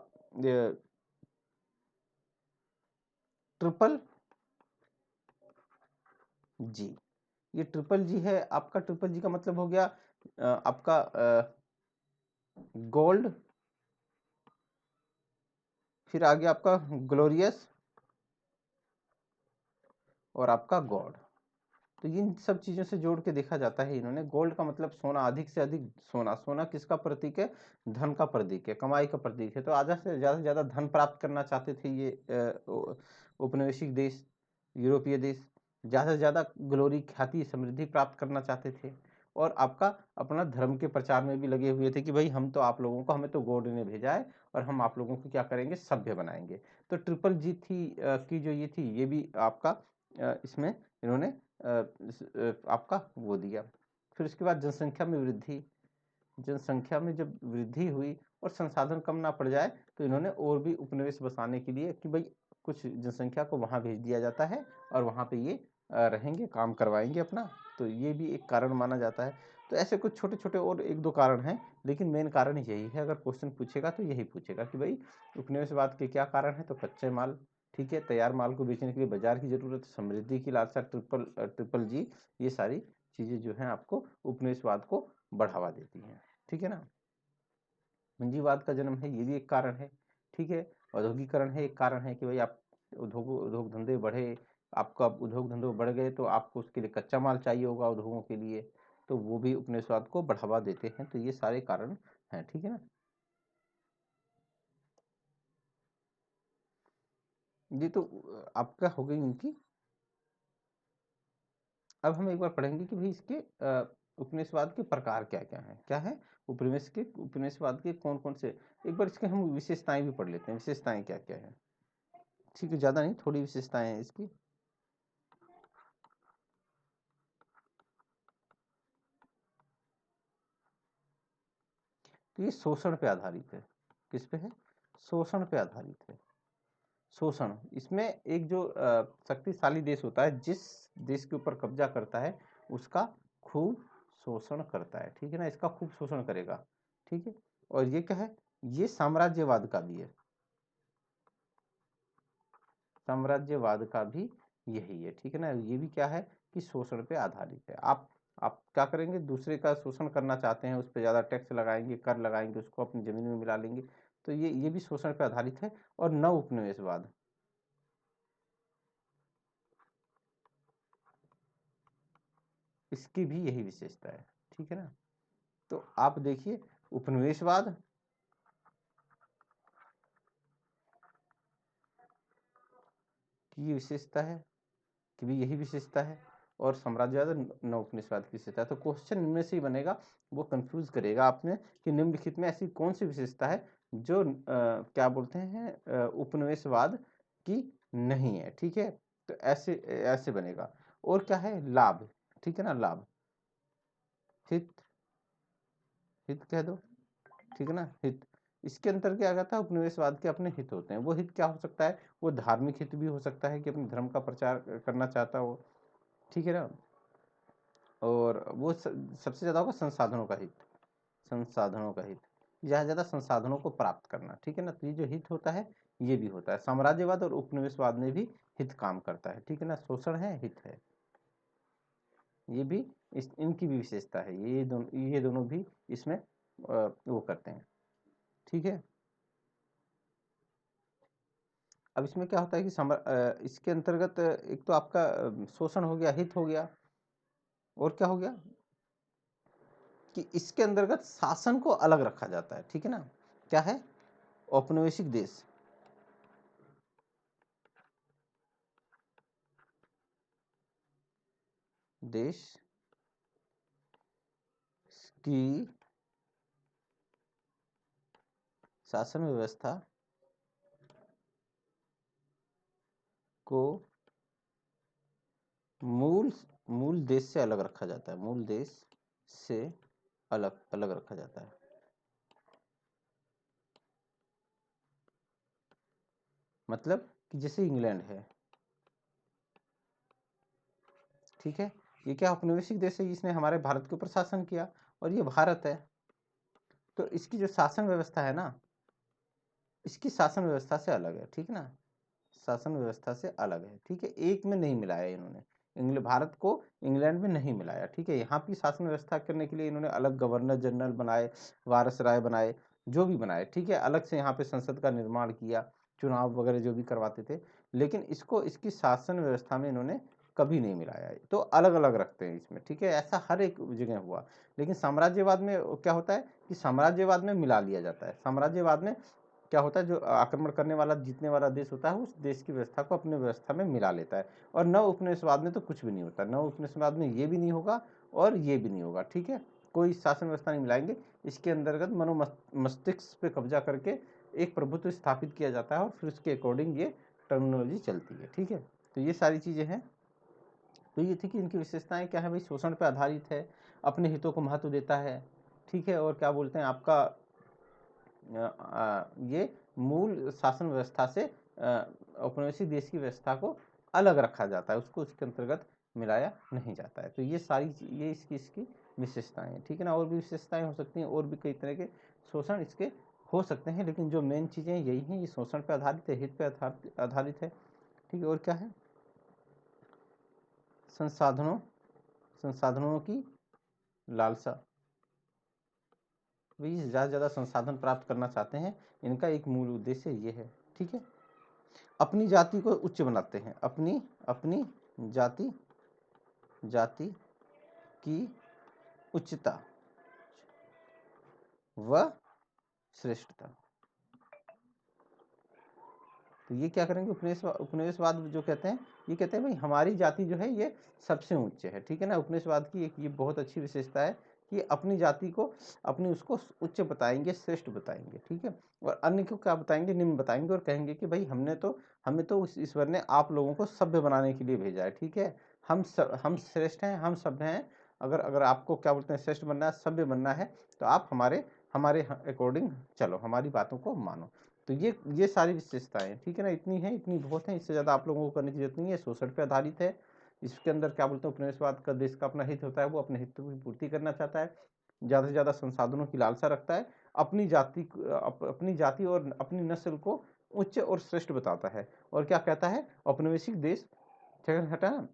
ट्रिपल जी, ये ट्रिपल जी है आपका। ट्रिपल जी का मतलब हो गया आपका गोल्ड, फिर आ गया आपका ग्लोरियस और आपका गॉड। तो इन सब चीज़ों से जोड़ के देखा जाता है इन्होंने। गोल्ड का मतलब सोना, अधिक से अधिक सोना। सोना किसका प्रतीक है? धन का प्रतीक है, कमाई का प्रतीक है। तो आधा से ज़्यादा धन प्राप्त करना चाहते थे ये औपनिवेशिक देश, यूरोपीय देश। ज़्यादा से ज़्यादा ग्लोरी, ख्याति, समृद्धि प्राप्त करना चाहते थे। और आपका अपना धर्म के प्रचार में भी लगे हुए थे कि भाई हम तो आप लोगों को, हमें तो गॉड ने भेजा है और हम आप लोगों को क्या करेंगे, सभ्य बनाएंगे। तो ट्रिपल जी थी की जो ये थी, ये भी आपका इसमें इन्होंने आपका वो दिया। फिर उसके बाद जनसंख्या में वृद्धि। जनसंख्या में जब वृद्धि हुई और संसाधन कम ना पड़ जाए, तो इन्होंने और भी उपनिवेश बसाने के लिए कि भाई कुछ जनसंख्या को वहाँ भेज दिया जाता है और वहाँ पे ये रहेंगे, काम करवाएंगे अपना। तो ये भी एक कारण माना जाता है। तो ऐसे कुछ छोटे छोटे और एक दो कारण हैं, लेकिन मेन कारण यही है। अगर क्वेश्चन पूछेगा तो यही पूछेगा कि भाई उपनिवेशवाद के क्या कारण है। तो कच्चे माल, ठीक है, तैयार माल को बेचने के लिए बाजार की जरूरत, समृद्धि की लालसा, ट्रिपल जी, ये सारी चीजें जो हैं आपको उपनिवेशवाद को बढ़ावा देती हैं। ठीक है ना। पूंजीवाद का जन्म है, ये भी एक कारण है। ठीक है। औद्योगिकरण है, एक कारण है कि भाई आप उद्योग धंधे बढ़े, आपका उद्योग धंधे बढ़ गए तो आपको उसके लिए कच्चा माल चाहिए होगा उद्योगों के लिए, तो वो भी उपनिवेशवाद को बढ़ावा देते हैं। तो ये सारे कारण हैं। ठीक है ना। ये तो आपका हो गई इनकी। अब हम एक बार पढ़ेंगे कि भाई इसके उपनिवेशवाद के प्रकार क्या क्या हैं। क्या है उपनिवेशवाद के कौन कौन से। एक बार इसके हम विशेषताएं भी पढ़ लेते हैं, विशेषताएं क्या क्या है। ठीक है, ज्यादा नहीं, थोड़ी विशेषताएं हैं इसकी। तो ये शोषण पे आधारित है। किस पे है? शोषण पे आधारित है। शोषण, इसमें एक जो शक्तिशाली देश होता है, जिस देश के ऊपर कब्जा करता है उसका खूब शोषण करता है। ठीक है ना, इसका खूब शोषण करेगा। ठीक है। और ये क्या है? ये साम्राज्यवाद का भी है। साम्राज्यवाद का भी यही है। ठीक है ना। ये भी क्या है कि शोषण पे आधारित है। आप क्या करेंगे, दूसरे का शोषण करना चाहते हैं, उस पर ज्यादा टैक्स लगाएंगे, कर लगाएंगे, उसको अपनी जमीन में मिला लेंगे। तो ये भी शोषण पे आधारित है। और नव उपनिवेशवाद, इसकी भी यही विशेषता है। ठीक है ना। तो आप देखिए, उपनिवेशवाद की विशेषता है कि भी यही विशेषता है, और साम्राज्यवाद नव उपनिवेशवाद की विशेषता है। तो क्वेश्चन इनमें से ही बनेगा, वो कंफ्यूज करेगा आपने कि निम्नलिखित में ऐसी कौन सी विशेषता है जो क्या बोलते हैं उपनिवेशवाद की नहीं है। ठीक है। तो ऐसे ऐसे बनेगा। और क्या है? लाभ। ठीक है ना, लाभ, हित, हित कह दो। ठीक है ना, हित। इसके अंतर क्या आता है? उपनिवेशवाद के अपने हित होते हैं। वो हित क्या हो सकता है? वो धार्मिक हित भी हो सकता है कि अपने धर्म का प्रचार करना चाहता हो। ठीक है ना। और वो सबसे ज्यादा होगा संसाधनों का हित। संसाधनों का हित, ज्यादा ज्यादा संसाधनों को प्राप्त करना। ठीक है ना। तो ये जो हित होता है, ये भी होता है। साम्राज्यवाद और उपनिवेशवाद में भी हित काम करता है। ठीक है ना। शोषण है, हित है, ये भी इनकी भी विशेषता है। ये दोनों भी इसमें वो करते हैं। ठीक है। अब इसमें क्या होता है कि इसके अंतर्गत एक तो आपका शोषण हो गया, हित हो गया, और क्या हो गया कि इसके अंतर्गत शासन को अलग रखा जाता है। ठीक है ना। क्या है? औपनिवेशिक देश, देश की शासन व्यवस्था को मूल मूल देश से अलग रखा जाता है। मूल देश से अलग अलग रखा जाता है। मतलब कि जैसे इंग्लैंड है, ठीक है, ये क्या औपनिवेशिक देश है, इसने हमारे भारत के ऊपर शासन किया, और ये भारत है। तो इसकी जो शासन व्यवस्था है ना, इसकी शासन व्यवस्था से अलग है। ठीक है ना। शासन व्यवस्था से अलग है। ठीक है। एक में नहीं मिलाया इन्होंने, भारत को इंग्लैंड में नहीं मिलाया। ठीक है। यहाँ की शासन व्यवस्था करने के लिए इन्होंने अलग गवर्नर जनरल बनाए, वारसराय बनाए, जो भी बनाए। ठीक है। अलग से यहाँ पे संसद का निर्माण किया, चुनाव वगैरह जो भी करवाते थे, लेकिन इसको इसकी शासन व्यवस्था में इन्होंने कभी नहीं मिलाया है। तो अलग अलग रखते हैं इसमें, ठीक है, ऐसा हर एक जगह हुआ। लेकिन साम्राज्यवाद में क्या होता है कि साम्राज्यवाद में मिला लिया जाता है। साम्राज्यवाद में क्या होता है, जो आक्रमण करने वाला जीतने वाला देश होता है उस देश की व्यवस्था को अपने व्यवस्था में मिला लेता है। और नव उपनिवेशवाद में तो कुछ भी नहीं होता, नव उपनिवेशवाद में ये भी नहीं होगा और ये भी नहीं होगा, ठीक है, कोई शासन व्यवस्था नहीं मिलाएंगे। इसके अंतर्गत मनो मस्तिष्क पे कब्जा करके एक प्रभुत्व स्थापित किया जाता है और फिर उसके अकॉर्डिंग ये टर्मिनोलॉजी चलती है, ठीक है। तो ये सारी चीज़ें हैं। तो ये थी कि इनकी विशेषताएं क्या है भाई, शोषण पर आधारित है, अपने हितों को महत्व देता है, ठीक है, और क्या बोलते हैं आपका ये मूल शासन व्यवस्था से औपनिवेशिक देश की व्यवस्था को अलग रखा जाता है, उसको उसके अंतर्गत मिलाया नहीं जाता है। तो ये सारी ये इसकी विशेषताएं हैं, ठीक है ना। और भी विशेषताएं हो सकती हैं, और भी कई तरह के शोषण इसके हो सकते हैं, लेकिन जो मेन चीज़ें यही हैं, ये शोषण पर आधारित है, हित पर आधारित है, ठीक है। और क्या है, संसाधनों की लालसा, वे ज़्यादा से ज़्यादा संसाधन प्राप्त करना चाहते हैं, इनका एक मूल उद्देश्य ये है, ठीक है। अपनी जाति को उच्च बनाते हैं, अपनी जाति की उच्चता व श्रेष्ठता। तो ये क्या करेंगे, उपनिवेशवाद जो कहते हैं, ये कहते हैं भाई हमारी जाति जो है ये सबसे उच्च है, ठीक है ना। उपनिवेशवाद की एक ये बहुत अच्छी विशेषता है कि अपनी जाति को उसको उच्च बताएंगे, श्रेष्ठ बताएंगे, ठीक है। और अन्य को क्या बताएंगे, निम्न बताएंगे, और कहेंगे कि भाई हमें तो उस ईश्वर ने आप लोगों को सभ्य बनाने के लिए भेजा है, ठीक है। हम श्रेष्ठ हैं, हम सभ्य हैं। अगर आपको क्या बोलते हैं, श्रेष्ठ बनना है, सभ्य बनना है, तो आप हमारे अकॉर्डिंग चलो, हमारी बातों को मानो। तो ये सारी विशेषताएं हैं, ठीक है ना। इतनी है, इतनी बहुत है, इससे ज़्यादा आप लोगों को करने की जरूरत नहीं है। शोषण पर आधारित है, इसके अंदर क्या बोलते हैं, उपनिवेशवाद का देश का अपना हित होता है, वो अपने हित की पूर्ति करना चाहता है, ज़्यादा से ज़्यादा संसाधनों की लालसा रखता है, अपनी जाति और अपनी नस्ल को उच्च और श्रेष्ठ बताता है। और क्या कहता है, औपनिवेशिक देश हटा ना,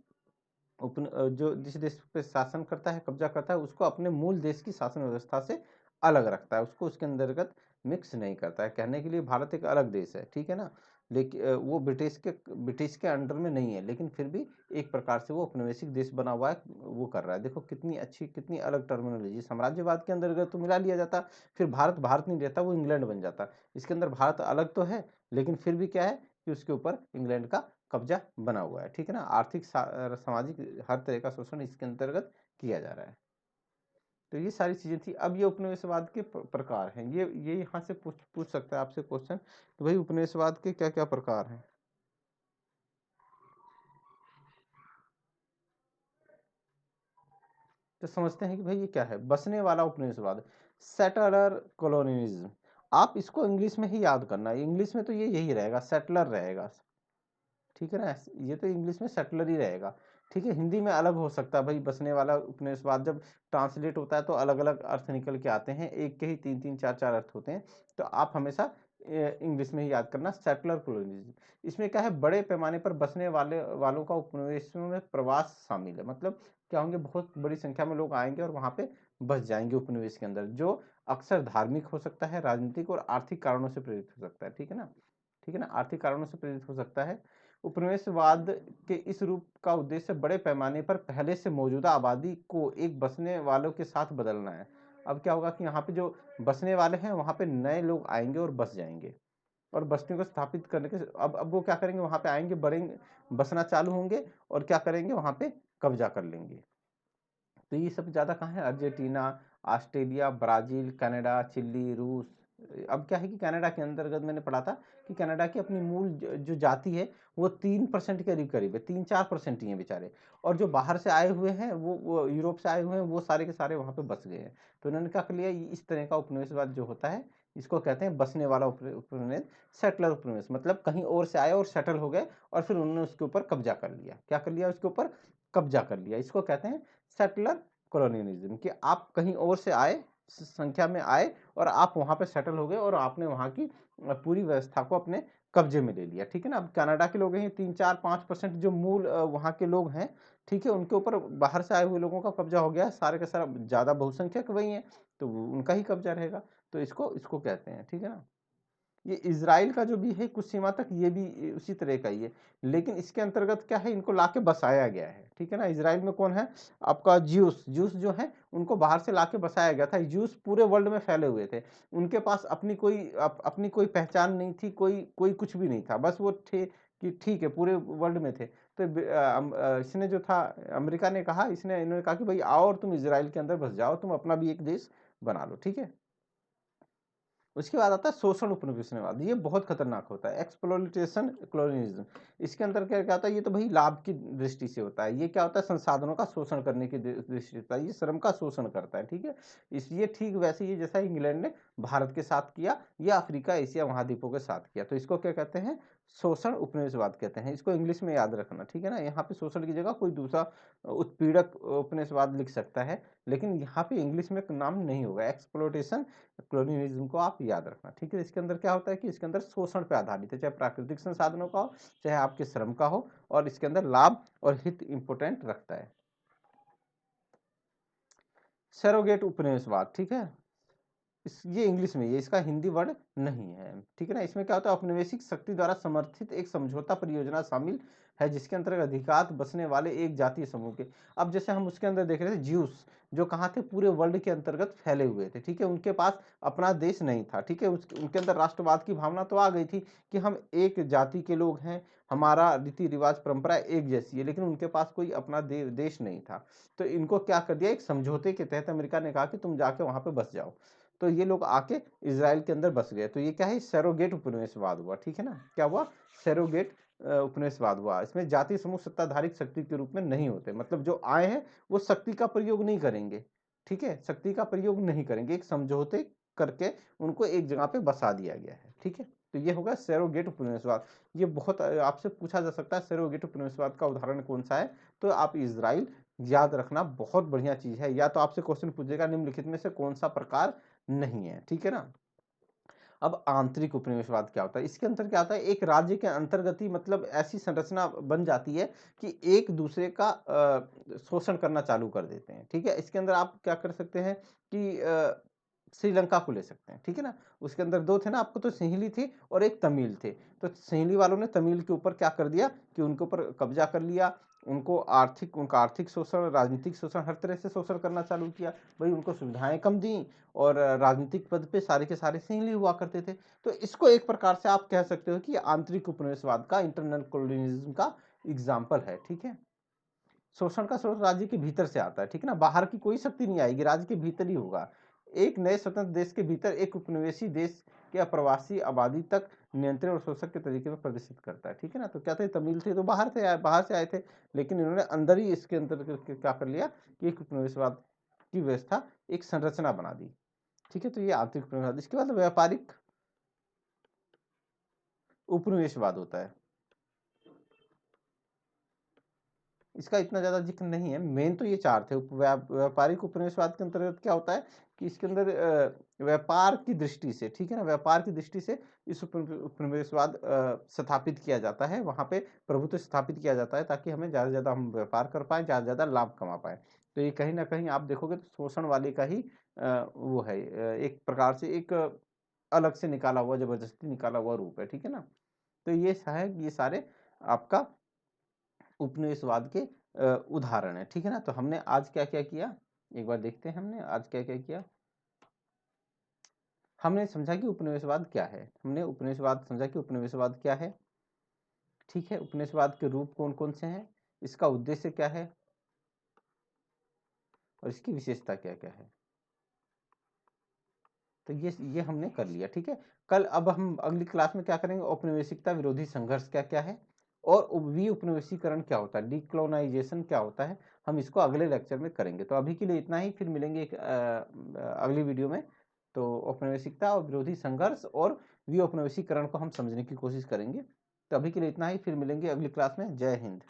जो जिस देश पे शासन करता है, कब्जा करता है, उसको अपने मूल देश की शासन व्यवस्था से अलग रखता है, उसको उसके अंतर्गत मिक्स नहीं करता है। कहने के लिए भारत एक अलग देश है, ठीक है ना, लेकिन वो ब्रिटिश के अंडर में नहीं है, लेकिन फिर भी एक प्रकार से वो औपनिवेशिक देश बना हुआ है, वो कर रहा है। देखो कितनी अच्छी, कितनी अलग टर्मिनोलॉजी। साम्राज्यवाद के अंतर्गत तो मिला लिया जाता, फिर भारत नहीं रहता, वो इंग्लैंड बन जाता। इसके अंदर भारत अलग तो है, लेकिन फिर भी क्या है कि उसके ऊपर इंग्लैंड का कब्जा बना हुआ है, ठीक है ना। आर्थिक सामाजिक हर तरह का शोषण इसके अंतर्गत किया जा रहा है। तो ये सारी चीजें थी। अब ये उपनिवेशवाद के प्रकार हैं, ये यहाँ से पूछ सकता है आपसे क्वेश्चन, तो भाई उपनिवेशवाद के क्या क्या प्रकार हैं। तो समझते हैं कि भाई ये क्या है, बसने वाला उपनिवेशवाद, सेटलर कॉलोनिज्म। आप इसको इंग्लिश में ही याद करना है, इंग्लिश में तो ये यही रहेगा, सेटलर रहेगा, ठीक है ना। ये तो इंग्लिश में सेटलर ही रहेगा, ठीक है। हिंदी में अलग हो सकता है भाई, बसने वाला उपनिवेशवाद जब ट्रांसलेट होता है तो अलग अलग अर्थ निकल के आते हैं, एक के ही तीन तीन चार चार अर्थ होते हैं। तो आप हमेशा इंग्लिश में ही याद करना, सेटलर कॉलोनिज्म। इसमें क्या है, बड़े पैमाने पर बसने वालों का उपनिवेशों में प्रवास शामिल है। मतलब क्या होंगे, बहुत बड़ी संख्या में लोग आएंगे और वहां पे बस जाएंगे उपनिवेश के अंदर, जो अक्सर धार्मिक हो सकता है, राजनीतिक और आर्थिक कारणों से प्रेरित हो सकता है, ठीक है ना, ठीक है ना, आर्थिक कारणों से प्रेरित हो सकता है। उपनिवेशवाद के इस रूप का उद्देश्य बड़े पैमाने पर पहले से मौजूदा आबादी को एक बसने वालों के साथ बदलना है। अब क्या होगा कि यहाँ पे जो बसने वाले हैं वहाँ पे नए लोग आएंगे और बस जाएंगे, और बस्तियों को स्थापित करने के अब वो क्या करेंगे, वहाँ पे आएंगे, बढ़ेंगे, बसना चालू होंगे, और क्या करेंगे, वहाँ पे कब्जा कर लेंगे। तो ये सब ज़्यादा कहाँ है, Argentina, Australia, Brazil, Canada, Chile, रूस। अब क्या है कि कनाडा के अंतर्गत मैंने पढ़ा था कि कनाडा की अपनी मूल जो जाति है वो 3% के करीब है, 3-4% ही है बेचारे। और जो बाहर से आए हुए हैं, वो यूरोप से आए हुए हैं, वो सारे के सारे वहाँ पे बस गए हैं। तो उन्होंने क्या कर लिया, इस तरह का उपनिवेशवाद जो होता है, इसको कहते हैं बसने वाला उपनिवेश, सेटलर उपनिवेश। मतलब कहीं और से आए और सेटल हो गए, और फिर उन्होंने उसके ऊपर कब्जा कर लिया। क्या कर लिया, उसके ऊपर कब्जा कर लिया। इसको कहते हैं सेटलर कॉलोनियलिज्म, कि आप कहीं और से आए, संख्या में आए, और आप वहां पे सेटल हो गए, और आपने वहां की पूरी व्यवस्था को अपने कब्जे में ले लिया, ठीक है ना। अब कनाडा के लोग हैं 3-4-5% जो मूल वहां के लोग हैं, ठीक है, उनके ऊपर बाहर से आए हुए लोगों का कब्जा हो गया, सारे का सारा, ज्यादा बहुसंख्यक वही है, तो उनका ही कब्जा रहेगा। तो इसको इसको कहते हैं, ठीक है ना। ये इज़राइल का जो भी है कुछ सीमा तक ये भी उसी तरह का ही है, लेकिन इसके अंतर्गत क्या है, इनको लाके बसाया गया है, ठीक है ना। इज़राइल में कौन है, आपका ज्यूस, ज्यूस जो है उनको बाहर से लाके बसाया गया था। ज्यूस पूरे वर्ल्ड में फैले हुए थे, उनके पास अपनी कोई पहचान नहीं थी, कोई कुछ भी नहीं था, बस वो थे कि ठीक है पूरे वर्ल्ड में थे। तो इसने जो था अमेरिका ने कहा, इन्होंने कहा कि भाई आओ और तुम इज़राइल के अंदर बस जाओ, तुम अपना भी एक देश बना लो, ठीक है। उसके बाद आता है शोषण उपनिवेशवाद, ये बहुत खतरनाक होता है, एक्सप्लॉइटेशन कॉलोनियलिज्म। इसके अंदर क्या क्या होता है, ये तो भाई लाभ की दृष्टि से होता है, ये क्या होता है, संसाधनों का शोषण करने की दृष्टि से होता है, ये श्रम का शोषण करता है, ठीक है। इसलिए ठीक वैसे ही जैसा इंग्लैंड ने भारत के साथ किया या अफ्रीका एशिया महाद्वीपों के साथ किया, तो इसको क्या कहते हैं, शोषण उपनिवेशवाद कहते हैं। इसको इंग्लिश में याद रखना, ठीक है ना। यहाँ पे शोषण की जगह कोई दूसरा उत्पीड़क उपनिवेशवाद लिख सकता है, लेकिन यहाँ पे इंग्लिश में नाम नहीं होगा, एक्सप्लोटेशन कॉलोनियलिज्म को आप याद रखना, ठीक है। इसके अंदर क्या होता है कि इसके अंदर शोषण पे आधारित है, चाहे प्राकृतिक संसाधनों का हो, चाहे आपके श्रम का हो, और इसके अंदर लाभ और हित इंपोर्टेंट रखता है। सैरोगेट उपनिवेशवाद, ठीक है, ये इंग्लिश में, ये इसका हिंदी वर्ड नहीं है, ठीक है ना। इसमें क्या होता है, औपनिवेशिक शक्ति द्वारा समर्थित एक समझौता परियोजना शामिल है, जिसके अंतर्गत अधिकार बसने वाले एक जातीय समूह के। अब जैसे हम उसके अंदर देख रहे थे ज्यूस, जो कहाँ थे, पूरे वर्ल्ड के अंतर्गत फैले हुए थे, ठीक है। उनके पास अपना देश नहीं था, ठीक है। उनके अंदर राष्ट्रवाद की भावना तो आ गई थी कि हम एक जाति के लोग हैं, हमारा रीति रिवाज परंपरा एक जैसी है, लेकिन उनके पास कोई अपना देश नहीं था। तो इनको क्या कर दिया, एक समझौते के तहत अमेरिका ने कहा कि तुम जाके वहां पे बस जाओ। तो ये लोग आके इज़राइल के अंदर बस गए, तो ये क्या है, सैरोगेट उपनिवेशवाद हुआ, ठीक है ना। क्या हुआ, सैरोगेट उपनिवेशवाद हुआ। इसमें जाति समूह सत्ताधारी शक्ति के रूप में नहीं होते, मतलब जो आए हैं वो शक्ति का प्रयोग नहीं करेंगे, ठीक है, शक्ति का प्रयोग नहीं करेंगे, एक समझौते करके उनको एक जगह पे बसा दिया गया है, ठीक है। तो ये होगा सैरोगेट उपनिवेशवाद। ये बहुत आपसे पूछा जा सकता है सैरोगेट उपनिवेशवाद का उदाहरण कौन सा है, तो आप इज़राइल याद रखना, बहुत बढ़िया चीज है। या तो आपसे क्वेश्चन पूछेगा निम्नलिखित में से कौन सा प्रकार नहीं है, ठीक है ना। अब आंतरिक उपनिवेशवाद क्या होता है, इसके अंतर क्या होता है, एक राज्य के अंतर्गत ही मतलब ऐसी संरचना बन जाती है कि एक दूसरे का शोषण करना चालू कर देते हैं, ठीक है। इसके अंदर आप क्या कर सकते हैं कि श्रीलंका को ले सकते हैं, ठीक है ना। उसके अंदर दो थे ना, आपको तो सिंहली थी और एक तमिल थे। तो सिंहली वालों ने तमिल के ऊपर क्या कर दिया कि उनके ऊपर कब्जा कर लिया, उनका आर्थिक शोषण, राजनीतिक शोषण, हर तरह से शोषण करना चालू किया। भाई उनको सुविधाएं कम दी और राजनीतिक पद पे सारे के सारे सिंहली हुआ करते थे। तो इसको एक प्रकार से आप कह सकते हो कि आंतरिक उपनिवेशवाद का, इंटरनल कॉलोनियलिज्म का एग्जाम्पल है, ठीक है। शोषण का स्रोत राज्य के भीतर से आता है, ठीक है ना, बाहर की कोई शक्ति नहीं आएगी, राज्य के भीतर ही होगा। एक नए स्वतंत्र देश के भीतर एक उपनिवेशी देश के अप्रवासी आबादी तक नियंत्रण और शोषक के तरीके में प्रदर्शित करता है, ठीक है ना। तो क्या थे, तमिल थे तो बाहर से आए थे, लेकिन इन्होंने अंदर ही इसके अंदर क्या कर लिया कि एक उपनिवेशवाद की व्यवस्था, एक संरचना बना दी, ठीक है। तो ये आंतरिक उपनिवेशवाद। इसके बाद व्यापारिक उपनिवेशवाद होता है, इसका इतना ज्यादा जिक्र नहीं है, मेन तो ये चार थे। व्यापारिक उपनिवेशवाद के अंतर्गत क्या होता है कि इसके अंदर व्यापार की दृष्टि से, ठीक है ना, व्यापार की दृष्टि से इस उपनिवेशवाद स्थापित किया जाता है, वहां पे प्रभुत्व स्थापित किया जाता है, ताकि हमें ज्यादा से ज्यादा हम व्यापार कर पाए, ज्यादा से ज्यादा लाभ कमा पाए। तो ये कहीं ना कहीं आप देखोगे तो शोषण वाले का ही वो है, एक प्रकार से एक अलग से निकाला हुआ, जबरदस्ती निकाला हुआ रूप है, ठीक है ना। तो ये सारे आपका उपनिवेशवाद के उदाहरण है, ठीक है ना। तो हमने आज क्या क्या किया, एक बार देखते हैं हमने आज क्या क्या किया। हमने समझा कि उपनिवेशवाद क्या है, हमने उपनिवेशवाद समझा कि उपनिवेशवाद क्या है, ठीक है। उपनिवेशवाद के रूप कौन कौन से हैं, इसका उद्देश्य क्या है और इसकी विशेषता क्या क्या है। तो ये हमने कर लिया, ठीक है। कल अब हम अगली क्लास में क्या करेंगे, औपनिवेशिकता विरोधी संघर्ष क्या क्या है और विउपनिवेशीकरण क्या होता है, डिकोलोनाइजेशन क्या होता है, हम इसको अगले लेक्चर में करेंगे। तो अभी के लिए इतना ही, फिर मिलेंगे एक अगली वीडियो में। तो औपनिवेशिकता और विरोधी संघर्ष और विउपनिवेशीकरण को हम समझने की कोशिश करेंगे। तो अभी के लिए इतना ही, फिर मिलेंगे अगली क्लास में। जय हिंद।